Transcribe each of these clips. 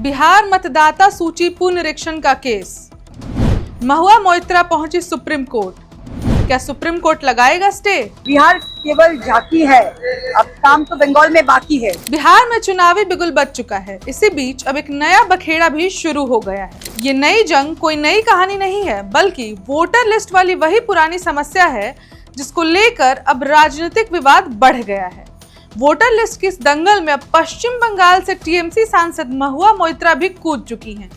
बिहार मतदाता सूची पुनरीक्षण का केस। महुआ मोइत्रा पहुंची सुप्रीम कोर्ट। क्या सुप्रीम कोर्ट लगाएगा स्टे? बिहार केवल झांकी है, अब काम तो बंगाल में बाकी है। बिहार में चुनावी बिगुल बज चुका है। इसी बीच अब एक नया बखेड़ा भी शुरू हो गया है। ये नई जंग कोई नई कहानी नहीं है, बल्कि वोटर लिस्ट वाली वही पुरानी समस्या है जिसको लेकर अब राजनीतिक विवाद बढ़ गया है। वोटर लिस्ट की इस दंगल में अब पश्चिम बंगाल से टीएमसी सांसद महुआ मोइत्रा भी कूद चुकी हैं।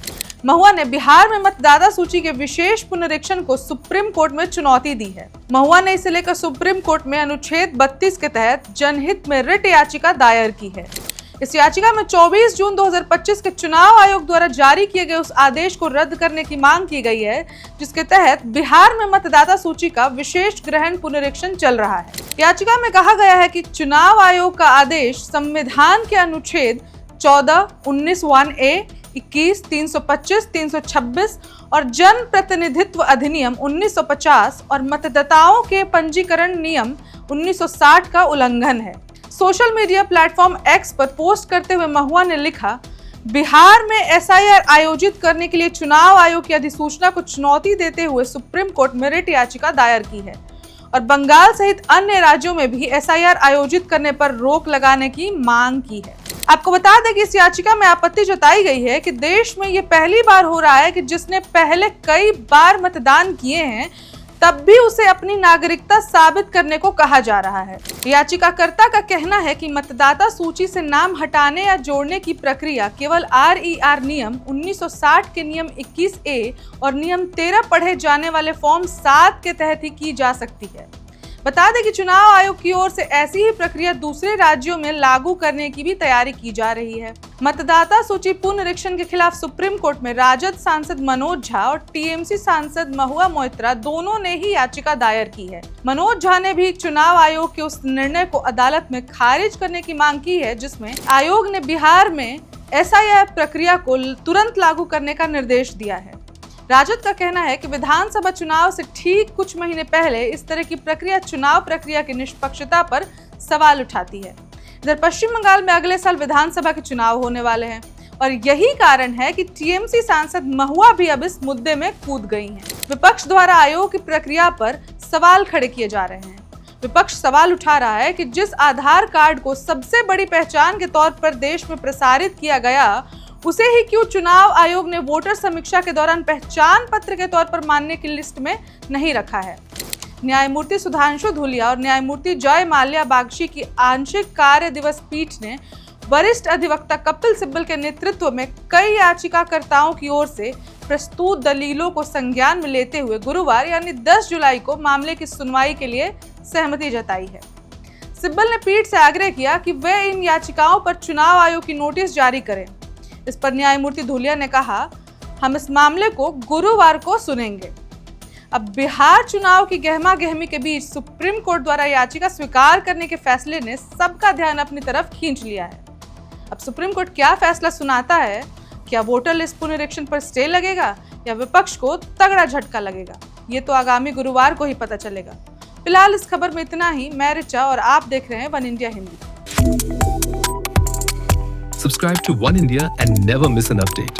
महुआ ने बिहार में मतदाता सूची के विशेष पुनरीक्षण को सुप्रीम कोर्ट में चुनौती दी है। महुआ ने इसे लेकर सुप्रीम कोर्ट में अनुच्छेद 32 के तहत जनहित में रिट याचिका दायर की है। इस याचिका में 24 जून 2025 के चुनाव आयोग द्वारा जारी किए गए उस आदेश को रद्द करने की मांग की गई है, जिसके तहत बिहार में मतदाता सूची का विशेष ग्रहण पुनरीक्षण चल रहा है। याचिका में कहा गया है कि चुनाव आयोग का आदेश संविधान के अनुच्छेद 14, 19 1A, 21, 325, 326 और जन प्रतिनिधित्व अधिनियम 1950 और मतदाताओं के पंजीकरण नियम 1960 का उल्लंघन है। सोशल मीडिया प्लेटफॉर्म एक्स पर पोस्ट करते हुए महुआ ने लिखा, बिहार में एसआईआर आयोजित करने के लिए चुनाव आयोग की अधिसूचना को चुनौती देते हुए सुप्रीम कोर्ट में रिट याचिका दायर की है और बंगाल सहित अन्य राज्यों में भी एसआईआर आयोजित करने पर रोक लगाने की मांग की है। आपको बता दें कि इस याचिका में आपत्ति जताई गई है कि देश में ये पहली बार हो रहा है कि जिसने पहले कई बार मतदान किए हैं तब भी उसे अपनी नागरिकता साबित करने को कहा जा रहा है। याचिकाकर्ता का कहना है कि मतदाता सूची से नाम हटाने या जोड़ने की प्रक्रिया केवल RER नियम 1960 के नियम 21A और नियम 13 पढ़े जाने वाले फॉर्म 7 के तहत ही की जा सकती है। बता दें कि चुनाव आयोग की ओर से ऐसी ही प्रक्रिया दूसरे राज्यों में लागू करने की भी तैयारी की जा रही है। मतदाता सूची पुनरीक्षण के खिलाफ सुप्रीम कोर्ट में राजद सांसद मनोज झा और टीएमसी सांसद महुआ मोइत्रा दोनों ने ही याचिका दायर की है। मनोज झा ने भी चुनाव आयोग के उस निर्णय को अदालत में खारिज करने की मांग की है, जिसमें आयोग ने बिहार में एसआईआर प्रक्रिया को तुरंत लागू करने का निर्देश दिया है। राजद का कहना है कि विधानसभा चुनाव से ठीक कुछ महीने पहले इस तरह की प्रक्रिया चुनाव प्रक्रिया की निष्पक्षता पर सवाल उठाती है। इधर पश्चिम बंगाल में अगले साल विधानसभा के चुनाव होने वाले हैं और यही कारण है कि टीएमसी सांसद महुआ भी अब इस मुद्दे में कूद गई हैं। विपक्ष द्वारा आयोग की प्रक्रिया पर सवाल खड़े किए जा रहे हैं। विपक्ष सवाल उठा रहा है कि जिस आधार कार्ड को सबसे बड़ी पहचान के तौर पर देश में प्रसारित किया गया, उसे ही क्यों चुनाव आयोग ने वोटर समीक्षा के दौरान पहचान पत्र के तौर पर मानने की लिस्ट में नहीं रखा है। न्यायमूर्ति सुधांशु धूलिया और न्यायमूर्ति जय माल्या बागची की आंशिक कार्य दिवस पीठ ने वरिष्ठ अधिवक्ता कपिल सिब्बल के नेतृत्व में कई याचिकाकर्ताओं की ओर से प्रस्तुत दलीलों को संज्ञान में लेते हुए गुरुवार यानी 10 जुलाई को मामले की सुनवाई के लिए सहमति जताई है। सिब्बल ने पीठ से आग्रह किया कि वे इन याचिकाओं पर चुनाव आयोग की नोटिस जारी करें। इस पर न्यायमूर्ति धूलिया ने कहा, हम इस मामले को गुरुवार को सुनेंगे। अब बिहार चुनाव की गहमा गहमी के बीच सुप्रीम कोर्ट द्वारा याचिका स्वीकार करने के फैसले ने सबका ध्यान अपनी तरफ खींच लिया है। अब सुप्रीम कोर्ट क्या फैसला सुनाता है? क्या वोटर लिस्ट पुनरीक्षण पर स्टे लगेगा या विपक्ष को तगड़ा झटका लगेगा? ये तो आगामी गुरुवार को ही पता चलेगा। फिलहाल इस खबर में इतना ही। मैं रिचा और आप देख रहे हैं one India Hindi. Subscribe to One India and never miss an update.